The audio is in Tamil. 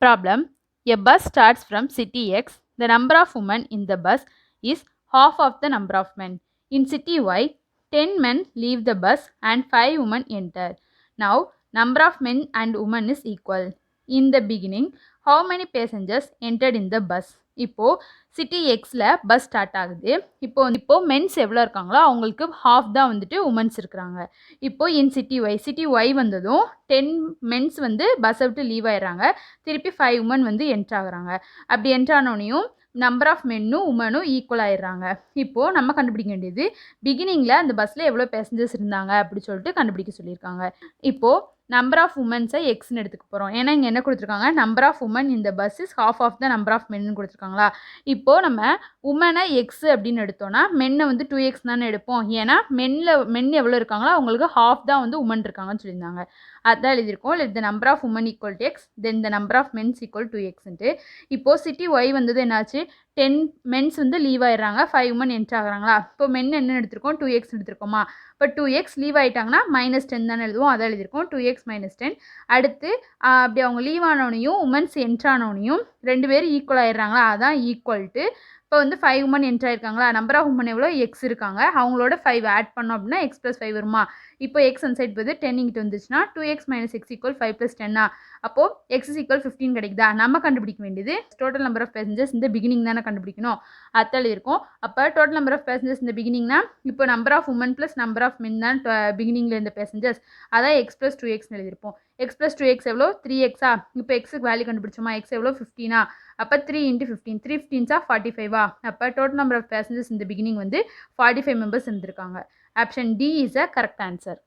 Problem: a bus starts from city X. The number of women in the bus is half of the number of men. In city Y, 10 men leave the bus and 5 women enter. Now, number of men and women is equal. In the beginning, how many passengers entered in the bus? இப்போ சிட்டி எக்ஸில் பஸ் ஸ்டார்ட் ஆகுது. இப்போ மென்ஸ் எவ்வளோ இருக்காங்களோ அவங்களுக்கு ஹாஃப் தான் வந்துட்டு உமன்ஸ் இருக்கிறாங்க. இப்போ இன் சிட்டி ஒய் வந்ததும் 10 மென்ஸ் வந்து பஸ்ஸை விட்டு லீவ் ஆயிடுறாங்க. திருப்பி 5 உமன் வந்து என்ட்ரு ஆகுறாங்க. அப்படி என்ட்ரானோனையும் நம்பர் ஆஃப் மென்னும் உமனும் ஈக்குவல் ஆயிடுறாங்க. இப்போது நம்ம கண்டுபிடிக்க வேண்டியது பிகினிங்கில் அந்த பஸ்ஸில் எவ்வளோ பேசஞ்சர்ஸ் இருந்தாங்க அப்படி சொல்லிட்டு கண்டுபிடிக்க சொல்லியிருக்காங்க. இப்போது நம்பர் ஆஃப் உமன்ஸை எக்ஸ்ன்னு எடுத்துக்க போகிறோம். ஏன்னா இங்கே என்ன கொடுத்துருக்காங்க, நம்பர் ஆஃப் உமன் இந்த bus is half of the number of மென்னு கொடுத்துருக்காங்களா. இப்போது நம்ம உமனை எக்ஸ் அப்படின்னு எடுத்தோன்னா மென்னை வந்து 2x தானே எடுப்போம். ஏன்னா மென் எவ்வளோ இருக்காங்களோ அவங்களுக்கு ஹாஃப் தான் வந்து உமன் இருக்காங்கன்னு சொல்லியிருந்தாங்க. அதான் எழுதியிருக்கோம். Let the number of women equal to x then the number of mens equal to எக்ஸ்ன்ட்டு. இப்போது சிட்டி ஒய் வந்தது என்னாச்சு, 10 மென்ஸ் வந்து லீவ் ஆயிடுறாங்க, 5 உமன் என்ட்ரு ஆகுறாங்களா. இப்போ மென் என்ன எடுத்திருக்கோம், 2x எடுத்திருக்கோமா. இப்போ 2x லீவ் ஆகிட்டாங்கன்னா -10 தானே எழுதுவோம். அதை எழுதியிருக்கோம் 2x - 10. அடுத்து அப்படி அவங்க லீவ் ஆனோனையும் உமன்ஸ் என்ட்ரானோனையும் 2 பேரும் ஈக்குவல் ஆயிடுறாங்களா. அதான் ஈக்குவல் டு இப்போ வந்து 5 உமன் என்ட்ரு ஆயிருக்காங்களா. நம்பர் ஆஃப் உமன் எவ்வளோ, எக்ஸ் இருக்காங்க. அவங்களோட 5 ஆட் பண்ணோம் அப்படின்னா x + 5 வருமா. இப்போ எக்ஸ் அந்த சைட் போது 10 இங்கிட்டு வந்துச்சுன்னா 2x - x = 5 + 10. அப்போது x = 15 கிடைக்குதா. நம்ம கண்டுபிடிக்க வேண்டியது டோட்டல் நம்பர் ஆஃப் பேசஞ்சர்ஸ் இந்த பிகினிங் தானே கண்டுபிடிக்கணும். அத்தல் இருக்கும். அப்போ டோட்டல் நம்பர் ஆஃப் பேசஞ்சர்ஸ் இந்த பிகினிங்னா இப்போ number of women plus number of men தான் பிகினிங்கில் இருந்த பேசஞ்சர்ஸ். அதான் x + 2x எழுதியிருப்போம். x + 2x எவ்வளோ, 3x. இப்போ எக்ஸுக்கு வேல்யூ கண்டுபிடிச்சோமா. எக்ஸ் எவ்வளோ, 15. அப்போ 3 × 15, 3 15s 45. அப்போ டோட்டல் நம்பர் ஆஃப் பேசஞ்சர்ஸ் இந்த பிகினிங் வந்து 45 மெம்பர்ஸ் இருந்திருக்காங்க. Option D is a correct answer.